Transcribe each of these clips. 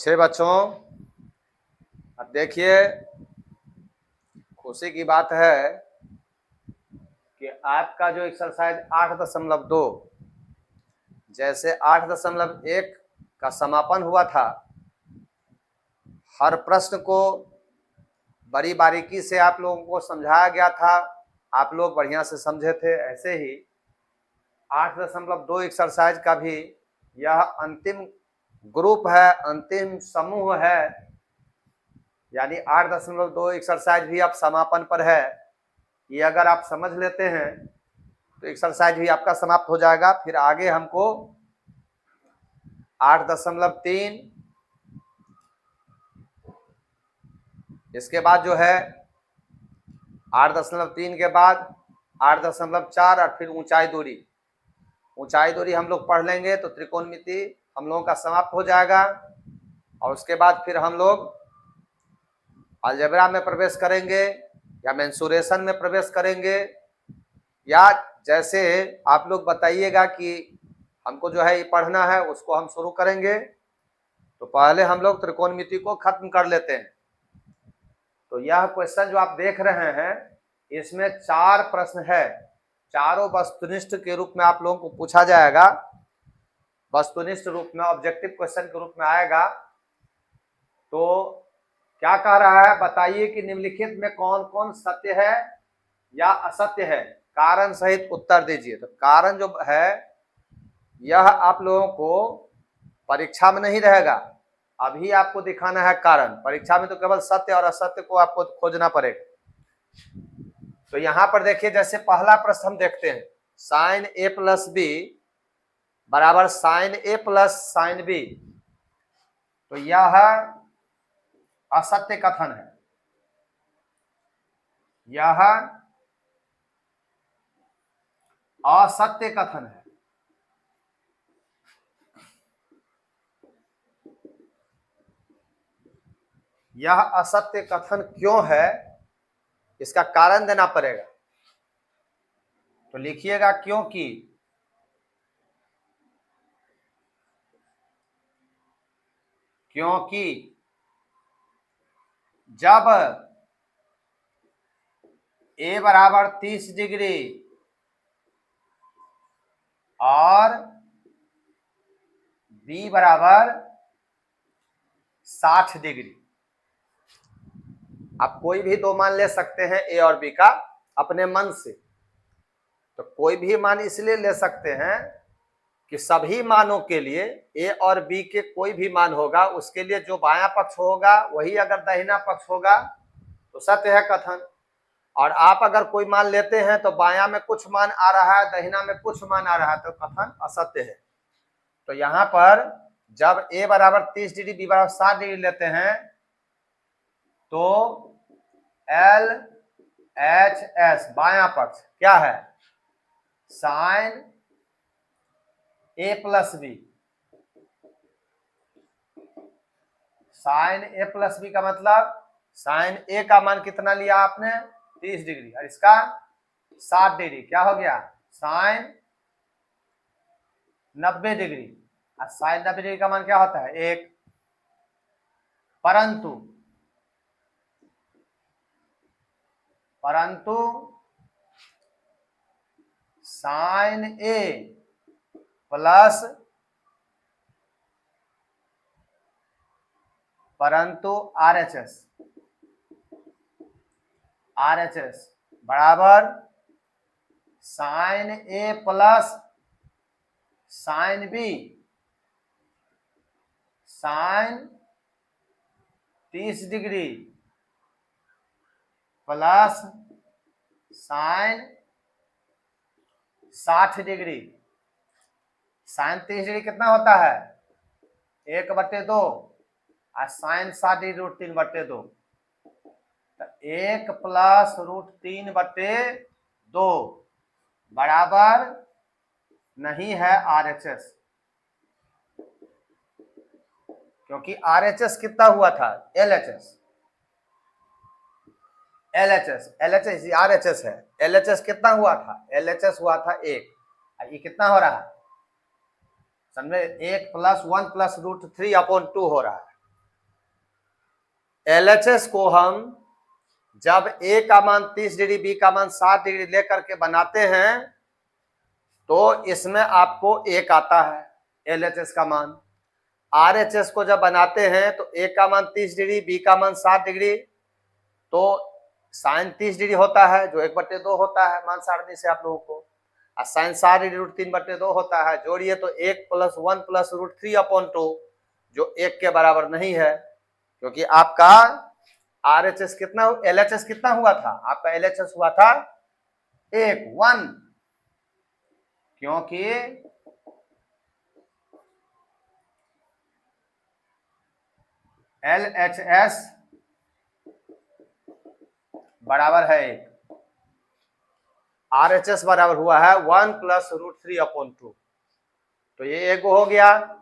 अच्छे बच्चों, अब देखिए खुशी की बात है कि आपका जो एक्सरसाइज 8.2 जैसे 8.1 का समापन हुआ था, हर प्रश्न को बड़ी बारीकी से आप लोगों को समझाया गया था, आप लोग बढ़िया से समझे थे। ऐसे ही 8.2 एक्सरसाइज का भी यह अंतिम ग्रुप है, अंतिम समूह है, यानी 8.2 एक्सरसाइज भी अब समापन पर है। ये अगर आप समझ लेते हैं तो एक्सरसाइज भी आपका समाप्त हो जाएगा। फिर आगे हमको 8.3, इसके बाद जो है 8.3 के बाद 8.4 और फिर ऊंचाई दूरी हम लोग पढ़ लेंगे तो त्रिकोणमिति हम लोगों का समाप्त हो जाएगा। और उसके बाद फिर हम लोग अलजेब्रा में प्रवेश करेंगे या मेंसुरेशन में प्रवेश करेंगे, या जैसे आप लोग बताइएगा कि हमको जो है ये पढ़ना है उसको हम शुरू करेंगे। तो पहले हम लोग त्रिकोणमिति को खत्म कर लेते हैं। तो यह क्वेश्चन जो आप देख रहे हैं इसमें 4 प्रश्न है, चारों वस्तुनिष्ठ के रूप में आप लोगों को पूछा जाएगा, वस्तुनिष्ठ रूप में ऑब्जेक्टिव क्वेश्चन के रूप में आएगा। तो क्या कह रहा है, बताइए कि निम्नलिखित में कौन कौन सत्य है या असत्य है, कारण सहित उत्तर दीजिए। तो कारण जो है यह आप लोगों को परीक्षा में नहीं रहेगा, अभी आपको दिखाना है कारण। परीक्षा में तो केवल सत्य और असत्य को आपको खोजना पड़ेगा। तो यहां पर देखिए, जैसे पहला प्रश्न हम देखते हैं, साइन ए प्लस बी बराबर sine A plus sine B. तो यह असत्य कथन है, यह असत्य कथन है। यह असत्य कथन क्यों है, इसका कारण देना पड़ेगा। तो लिखिएगा क्योंकि जब a बराबर 30 डिग्री और b बराबर 60 डिग्री, आप कोई भी दो मान ले सकते हैं a और b का अपने मन से। तो कोई भी मान इसलिए ले सकते हैं कि सभी मानों के लिए a और b के कोई भी मान होगा उसके लिए जो बायां पक्ष होगा वही अगर दाहिना पक्ष होगा तो सत्य है कथन। और आप अगर कोई मान लेते हैं तो बायां में कुछ मान आ रहा है, दाहिना में कुछ मान आ रहा है, तो कथन असत्य है। तो यहां पर जब a बराबर 30 डिग्री b बराबर 60 डिग्री लेते हैं तो एल एच एस बायां पक्ष क्या है, sign A plus B. Sign A plus B का मतलब साइन ए का मान कितना लिया आपने 30 डिग्री और इसका 60 डिग्री, क्या हो गया साइन 90 डिग्री। और साइन 90 डिग्री का मान क्या होता है 1। परंतु साइन ए प्लस आरएचएस बराबर sine A plus sine B sine 30 degree plus sine 60 degree. Sine 30 degree कितना होता है 1/2 और साइन 60 डिग्री √3/2। तो 1 प्लस √3/2 बराबर नहीं है आरएचएस, क्योंकि आरएचएस कितना हुआ था एलएचएस आरएचएस है। एलएचएस कितना हुआ था, एलएचएस हुआ था 1। ये कितना हो रहा है समझे, 1 + 1 + √3/2 हो रहा है। LHS को हम जब A का मान 30 डिग्री, B का मान 60 डिग्री लेकर के बनाते हैं तो इसमें आपको 1 आता है LHS का मान। RHS को जब बनाते हैं तो A का मान 30 डिग्री, B का मान 60 डिग्री, तो साइन 30 डिग्री होता है जो 1/2 होता है मान सारणी से आप लोगों को, और साइन 60 डिग्री √3/2 होता है। जोड़िए तो 1 + 1 + √3/2 जो 1 के बराबर नहीं है, क्योंकि आपका RHS कितना, LHS कितना हुआ था, आपका LHS हुआ था 1, क्योंकि LHS बराबर है 1, RHS बराबर हुआ है 1 + √3/2। तो ये एक हो गया।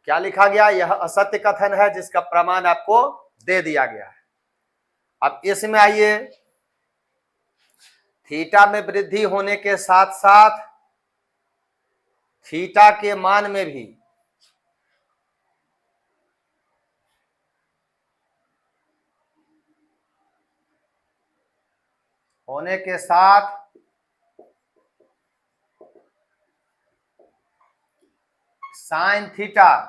क्या लिखा गया, यह असत्य कथन है जिसका प्रमाण आपको दे दिया गया है। अब इसमें आइए, थीटा में वृद्धि होने के साथ साथ थीटा के मान में भी होने के साथ साइन थीटा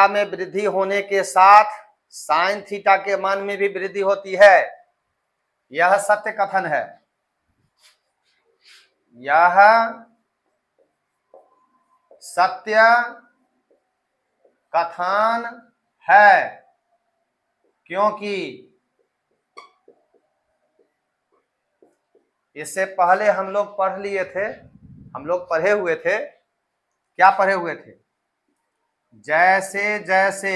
में वृद्धि होने के साथ साइन थीटा के मान में भी वृद्धि होती है। यह सत्य कथन है, यह सत्य कथन है, क्योंकि इससे पहले हम लोग पढ़ लिए थे, हम लोग पढ़े हुए थे, क्या पढ़े हुए थे, जैसे जैसे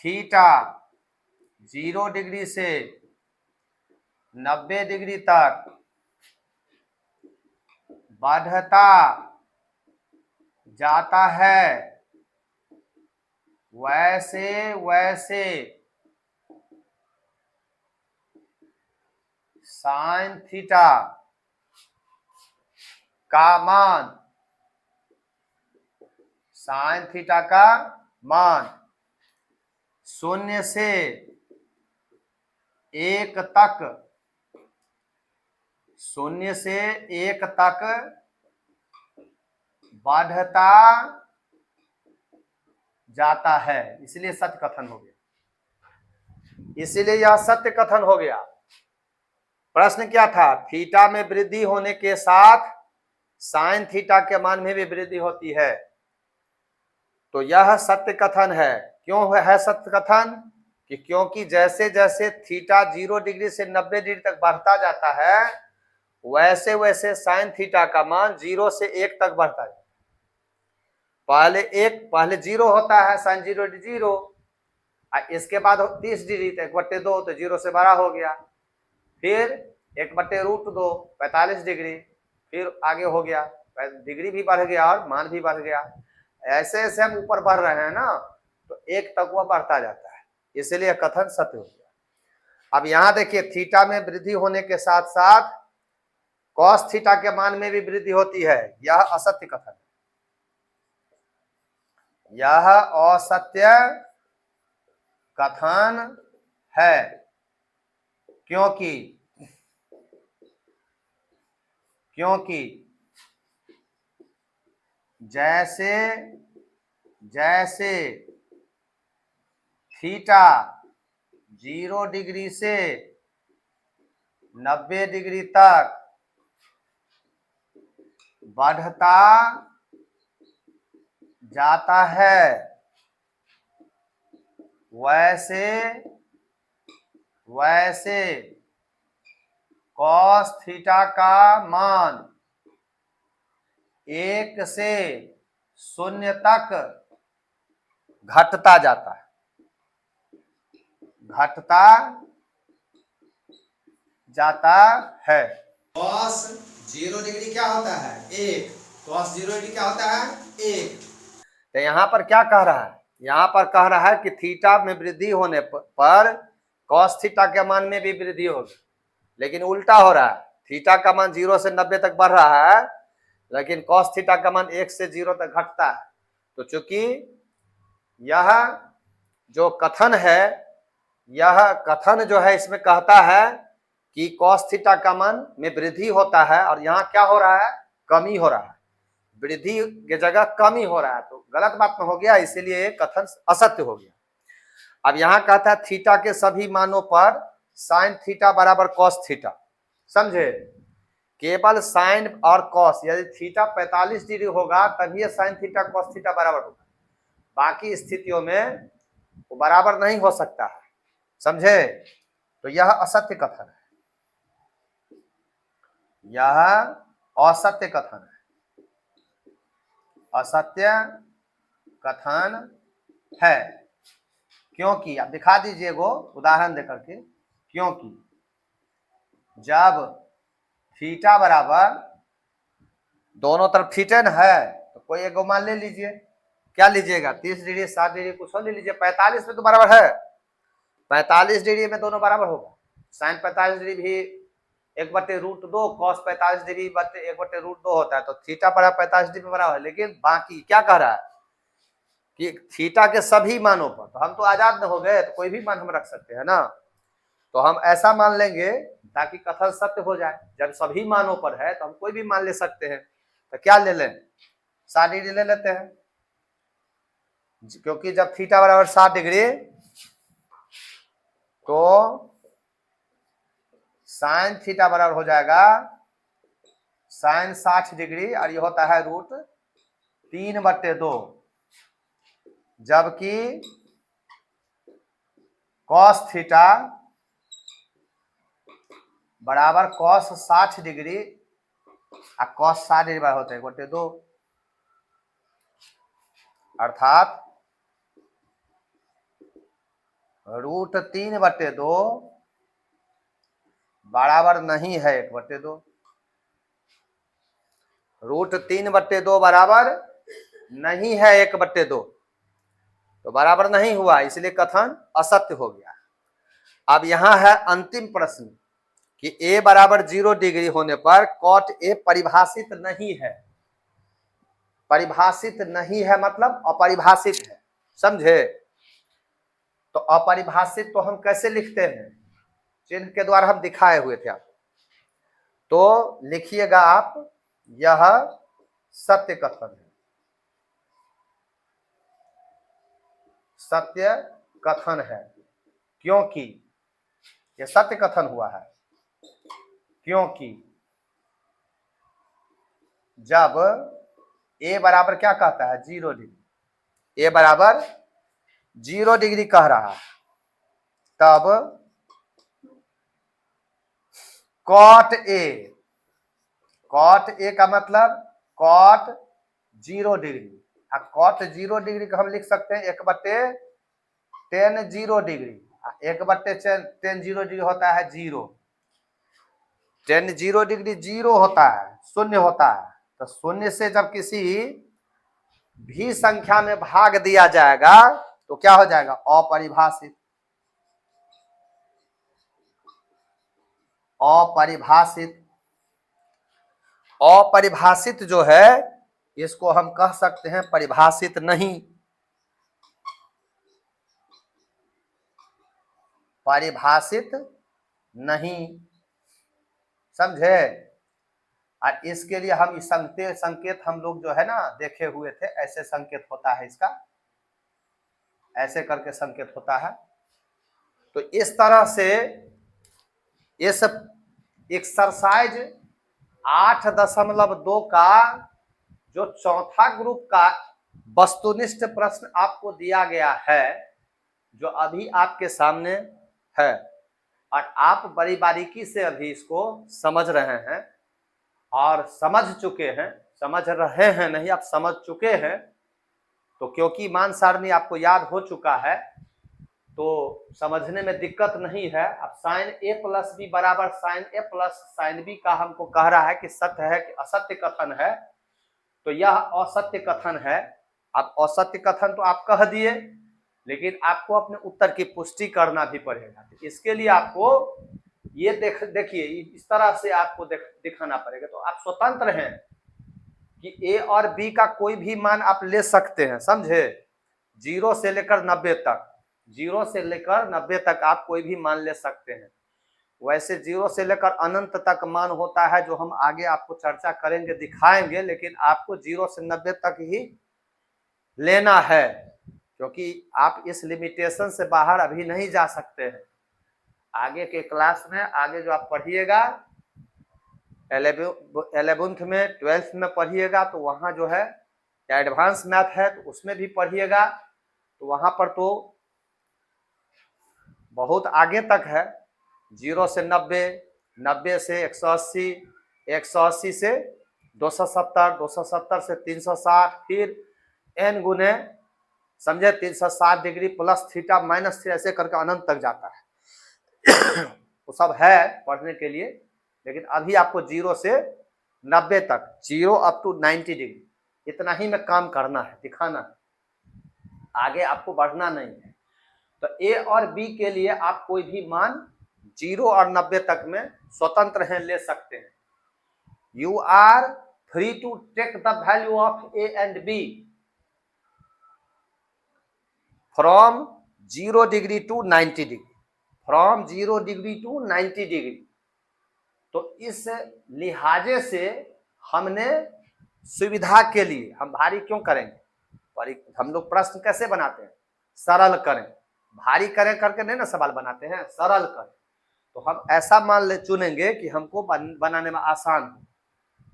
थीटा 0 डिग्री से 90 डिग्री तक बढ़ता जाता है, वैसे वैसे साइन थीटा का मान, साइन थीटा का मान 0 से 1 तक, 0 से 1 तक बढ़ता जाता है, इसलिए सत्य कथन हो गया, इसलिए यह सत्य कथन हो गया। प्रश्न क्या था, थीटा में वृद्धि होने के साथ साइन थीटा के मान में भी वृद्धि होती है, तो यह सत्य कथन है। क्यों है सत्य कथन, कि क्योंकि जैसे जैसे थीटा 0 डिग्री से 90 डिग्री तक बढ़ता जाता है, वैसे वैसे साइन थीटा का मान 0 से 1 तक बढ़ता है। पहले 0 होता है, साइन 0 0, इसके बाद 30 डिग्री तो 1/2 तो 0 से बड़ा हो गया, फिर 1/√2 45 डिग्री, फिर आगे हो गया, डिग्री भी बढ़ गया और मान भी बढ़ गया। ऐसे ऐसे हम ऊपर बढ़ रहे हैं ना, तो 1 तक वह बढ़ता जाता है, इसलिए कथन सत्य हो गया। अब यहां देखिए, थीटा में वृद्धि होने के साथ साथ कॉस थीटा के मान में भी वृद्धि होती है, यह असत्य कथन, यह असत्य कथन है, क्योंकि जैसे जैसे थीटा 0 डिग्री से 90 डिग्री तक बढ़ता जाता है, वैसे वैसे कॉस थीटा का मान 1 से 0 तक घटता जाता है, घटता जाता है। कॉस 0 डिग्री क्या होता है, 1, कॉस 0 डिग्री क्या होता है, 1। तो यहां पर क्या कह रहा है, यहां पर कह रहा है कि थीटा में वृद्धि होने पर कॉस थीटा के मान में भी वृद्धि होगी, लेकिन उल्टा हो रहा है, थीटा का मान 0 से 90 तक बढ़ रहा है, लेकिन कॉस थीटा का मान 1 से 0 तक घटता है। तो चूंकि यह जो कथन है, यह कथन जो है इसमें कहता है कि कॉस थीटा का मान में वृद्धि होता है और यहाँ क्या हो रहा है, कमी हो रहा है, वृद्धि की जगह कमी हो रहा है, तो गलत बात में हो गया, इसीलिए कथन असत्य हो गया। अब यहाँ कहता है थीटा के सभी मानों पर साइन थीटा बराबर कॉस थीटा, समझे, केवल साइन और कॉस, यदि थीटा 45 डिग्री होगा तभी साइन थीटा कॉस थीटा बराबर होगा, बाकी स्थितियों में वो बराबर नहीं हो सकता है, समझे। तो यह असत्य कथन है, यह असत्य कथन है, असत्य कथन है। क्योंकि आप दिखा दीजिए वो उदाहरण देकर के, क्योंकि जब थीटा बराबर दोनों तरफ थीटा न है तो कोई एक मान ले लीजिए, क्या लीजिएगा, 30 डिग्री 60 डिग्री कुछ और ले लीजिए, 45 में तो बराबर है, 45 डिग्री में दोनों बराबर होगा, साइन 45 डिग्री भी 1/√2, कॉस 45 डिग्री 1/√2 होता है, तो थीटा बराबर 45 डिग्री में बराबर है। लेकिन बाकी क्या कह रहा है कि थीटा के सभी मानों पर, तो हम तो आजाद न हो गए, तो कोई भी मान हम रख सकते हैं ना, तो हम ऐसा मान लेंगे ताकि कथन सत्य हो जाए, जब सभी मानों पर है तो हम कोई भी मान ले सकते हैं, तो क्या ले लें, 60 डिग्री ले लेते हैं, क्योंकि जब थीटा बराबर 60 डिग्री तो साइन थीटा बराबर हो जाएगा साइन 60 डिग्री और ये होता है √3/2, जबकि कॉस थीटा बराबर कॉस 60 डिग्री और कॉस 60 डिग्री बराबर होता है 1/2, अर्थात √3/2 बराबर नहीं है 1/2, √3/2 बराबर नहीं है 1/2, तो बराबर नहीं हुआ, इसलिए कथन असत्य हो गया। अब यहां है अंतिम प्रश्न कि a बराबर 0 डिग्री होने पर कॉट a परिभाषित नहीं है, परिभाषित नहीं है मतलब अपरिभाषित है, समझे। तो अपरिभाषित तो हम कैसे लिखते हैं, चिन्ह के द्वारा हम दिखाए हुए थे आपको, तो लिखिएगा आप, यह सत्य कथन है, सत्य कथन है, क्योंकि यह सत्य कथन हुआ है, क्योंकि जब a बराबर क्या कहता है 0 डिग्री, a बराबर 0 डिग्री कह रहा है, तब कॉट a का मतलब कॉट 0 डिग्री, कॉट 0 डिग्री को हम लिख सकते हैं 1/tan 0 डिग्री, 1/tan 0 डिग्री होता है 0, tan 0 डिग्री 0 होता है, शून्य होता है, तो शून्य से जब किसी भी संख्या में भाग दिया जाएगा तो क्या हो जाएगा, अपरिभाषित, अपरिभाषित, अपरिभाषित जो है इसको हम कह सकते हैं परिभाषित नहीं, परिभाषित नहीं, समझे। और इसके लिए हम संकेत हम लोग जो है ना देखे हुए थे, ऐसे संकेत होता है इसका, ऐसे करके संकेत होता है। तो इस तरह से इस एक्सरसाइज 8.2 का जो चौथा ग्रुप का वस्तुनिष्ठ प्रश्न आपको दिया गया है, जो अभी आपके सामने है, और आप बड़ी बारीकी से अभी इसको समझ रहे हैं और समझ चुके हैं, समझ रहे हैं नहीं, आप समझ चुके हैं, तो क्योंकि मान सारणी आपको याद हो चुका है तो समझने में दिक्कत नहीं है। अब साइन a प्लस बी बराबर sine a plus sine B का हमको कह रहा है कि सत्य है कि असत्य कथन है, तो यह असत्य कथन है। अब असत्य कथन तो आप कह दिए, लेकिन आपको अपने उत्तर की पुष्टि करना भी पड़ेगा, तो इसके लिए आपको ये देखिए इस तरह से आपको दिखाना पड़ेगा। तो आप स्वतंत्र हैं कि a और b का कोई भी मान आप ले सकते हैं, समझे। 0 से लेकर 90 तक, 0 से लेकर 90 तक आप कोई भी मान ले सकते हैं। वैसे 0 से लेकर अनंत तक मान होता है, जो हम आगे आपको चर्चा करेंगे, दिखाएंगे, लेकिन आपको 0 से 90 तक ही लेना है, क्योंकि आप इस लिमिटेशन से बाहर अभी नहीं जा सकते हैं। आगे के क्लास में, आगे जो आप पढ़िएगा 11th में 12th में पढ़िएगा, तो वहाँ जो है एडवांस मैथ है, तो उसमें भी पढ़िएगा, तो वहाँ पर तो बहुत आगे तक है। 0 से 90, 90 से 180, 180 से 270, 270 से 360, फिर n गुने समझे 360 degree plus theta minus theta, ऐसे करके अनंत तक जाता है। वो सब है पढ़ने के लिए, लेकिन अभी आपको 0 से 90 तक, 0 अप टू 90 डिग्री, इतना ही में काम करना है, दिखाना है, आगे आपको बढ़ना नहीं है। तो ए और बी के लिए आप कोई भी मान 0 और 90 तक में स्वतंत्र हैं, ले सकते हैं। You are free to take the value of A and B from 0 degree to 90 degree, from 0 degree to 90 degree. तो इस लिहाजे से हमने सुविधा के लिए हम भारी क्यों करेंगे, हम लोग प्रश्न कैसे बनाते हैं, सरल करें, भारी करें करके नहीं ना सवाल बनाते हैं, सरल करें। तो हम ऐसा मान ले चुनेंगे कि हमको बनाने में आसान हो,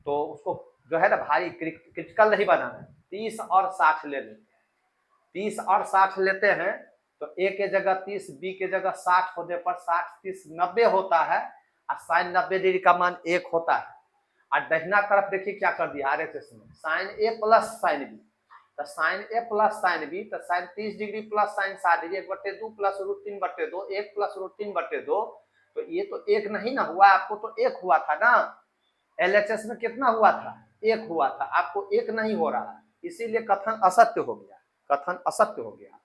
तो उसको जो है ना भारी क्रिटिकल नहीं बनाना है। 30 और 60 ले लेते हैं, 30 और 60 लेते हैं, तो ए के जगह 30, बी के जगह 60 होने पर 60 30 90 होता है, और साइन 90 डिग्री का मान 1 होता है। और दहिना तरफ देखिए क्या कर दिया RHS में, sine A plus sine B, तो sine A plus sine B, तो sine 30 degree plus sine 60 degree, 1/2 plus √3/2, 1 plus √3/2, तो ये तो 1 नहीं ना हुआ, आपको तो 1 हुआ था ना, LHS में कितना हुआ था, 1 हुआ था, आपको 1 नहीं हो रहा है, इसीलिए कथन असत्य हो गया, कथन असत्य हो गया।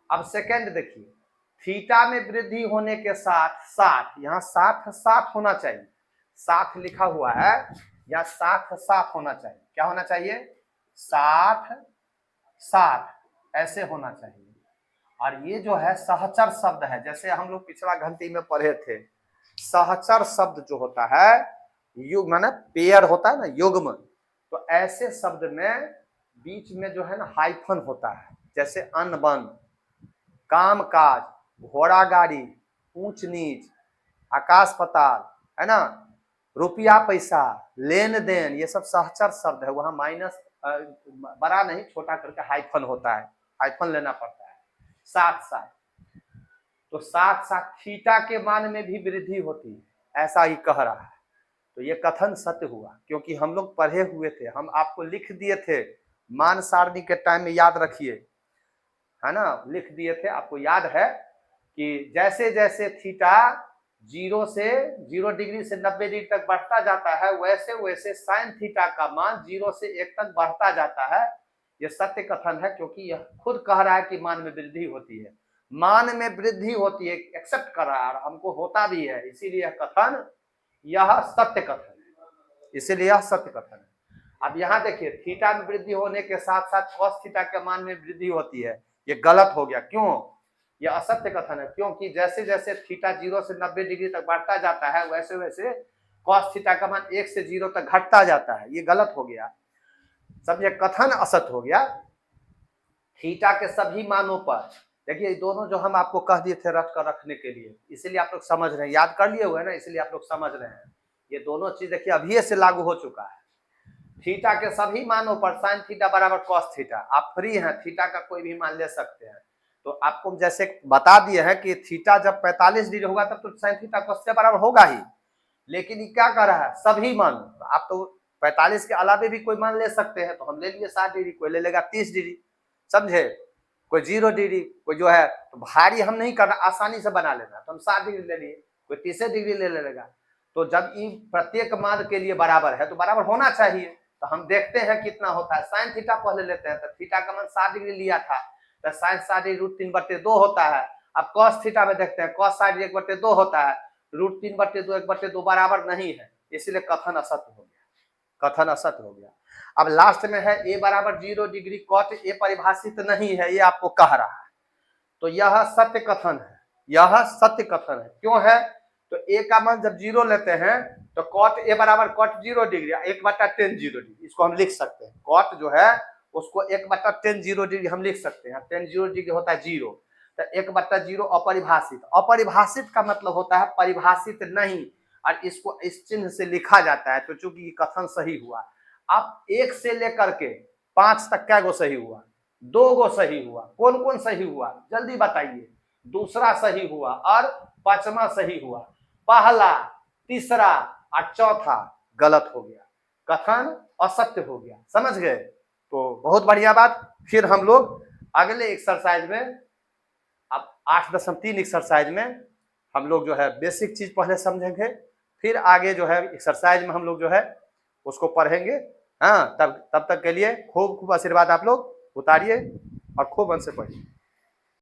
अब सेकंड देखिए, थीटा में वृद्धि होने के साथ 60, यहाँ 60 होना चाहिए, 60 लिखा हुआ है, या 60 होना चाहिए, क्या होना चाहिए, 60 ऐसे होना चाहिए। और ये जो है सहचर शब्द है, जैसे हम लोग पिछला घंटी में पढ़े थे, सहचर शब्द जो होता है, युग माने पेयर होता है ना, युग्म, तो ऐसे शब्द में बीच में जो है ना हाइफन होता है, जैसे अनबन, काम काज, घोड़ा गाड़ी, ऊंच नीच, आकाश पाताल, है ना, रुपया पैसा, लेन देन, ये सब सहचर शब्द है, वहां माइनस बड़ा नहीं छोटा करके हाइफन होता है, हाइफन लेना पड़ता है। 60 तो 60 थीटा के मान में भी वृद्धि होती है, ऐसा ही कह रहा है। तो ये कथन सत्य हुआ, क्योंकि हम लोग पढ़े हुए थे, हम आपको लिख दिए थे मान सारणी के टाइम में, याद रखिए, है ना, लिख दिए थे, आपको याद है कि जैसे जैसे थीटा 0 डिग्री से 90 डिग्री तक बढ़ता जाता है, वैसे वैसे साइन थीटा का मान 0 से 1 तक बढ़ता जाता है। यह सत्य कथन है, क्योंकि यह खुद कह रहा है कि मान में वृद्धि होती है, मान में वृद्धि होती है, एक्सेप्ट कर रहा है, हमको होता भी है, इसीलिए यह कथन, यह सत्य कथन है, इसीलिए यह सत्य कथन है। अब यहाँ देखिए, थीटा में वृद्धि होने के साथ साथ कॉस थीटा के मान में वृद्धि होती है, ये गलत हो गया, क्यों, यह असत्य कथन है, क्योंकि जैसे जैसे थीटा 0 से 90 डिग्री तक बढ़ता जाता है, वैसे वैसे कॉस थीटा का मान 1 से 0 तक घटता जाता है, ये गलत हो गया, समझे, कथन असत्य हो गया। थीटा के सभी मानों पर देखिए, दोनों जो हम आपको कह दिए थे रट कर रखने के लिए, इसीलिए आप लोग समझ रहे हैं, याद कर लिए हुए ना, इसलिए आप लोग समझ रहे हैं, ये दोनों चीज देखिए अभी से लागू हो चुका है। थीटा के सभी मानों पर साइन थीटा बराबर कॉस थीटा, आप फ्री हैं, थीटा का कोई भी मान ले सकते हैं। तो आपको जैसे बता दिए हैं कि थीटा जब 45 डिग्री होगा तब तो साइन थीटा कॉस थीटा बराबर होगा ही, लेकिन ये क्या कर रहा है, सभी मान, तो आप तो 45 के अलावे भी कोई मान ले सकते हैं, तो हम ले लिए 60 डिग्री, कोई ले लेगा 30 डिग्री, समझे, कोई 0 डिग्री, कोई जो है, तो भारी हम नहीं करना, आसानी से बना लेना, तो हम 60 डिग्री ले लिए, कोई 30 डिग्री ले लेगा। तो जब ये प्रत्येक मान के लिए बराबर है तो बराबर होना चाहिए, तो हम देखते हैं कितना होता है, साइन थीटा पहले लेते हैं, तो थीटा का मान 60 डिग्री लिया था, तो साइन 60 डिग्री √3/2 होता है। अब कॉस थीटा में देखते हैं, कॉस 60 डिग्री 1/2 होता है, √3/2 1/2 बराबर नहीं है, इसलिए कथन असत्य हो गया, कथन असत्य हो गया। अब लास्ट में है a बराबर 0 डिग्री कॉट ए परिभाषित नहीं है, ये आपको कह रहा है। तो यह सत्य कथन है, यह सत्य कथन है। क्यों है? तो a का मान जब 0 लेते हैं तो कॉट ए बराबर कॉट 0 डिग्री 1/10 0 डिग्री, इसको हम लिख सकते हैं। कॉट जो है उसको 1/10 0 डिग्री हम लिख सकते हैं। 10 0 डिग्री होता है 0, तो 1/0 अपरिभाषित। अपरिभाषित का मतलब होता है परिभाषित नहीं, और इसको इस चिन्ह से लिखा जाता है। तो चूंकि कथन सही हुआ। अब 1 से लेकर के 5 तक क्या गो सही हुआ? 2 गो सही हुआ। कौन कौन सही हुआ जल्दी बताइए? दूसरा सही हुआ और 5वां सही हुआ। पहला, तीसरा और चौथा गलत हो गया, कथन असत्य हो गया। समझ गए? तो बहुत बढ़िया बात। फिर हम लोग अगले एक्सरसाइज में, अब 8.3 एक्सरसाइज में हम लोग जो है बेसिक चीज पहले समझेंगे, फिर आगे जो है एक्सरसाइज में हम लोग जो है उसको पढ़ेंगे। हाँ, तब तक के लिए खूब खूब आशीर्वाद आप लोग उतारिए और खूब मन से पढ़िए।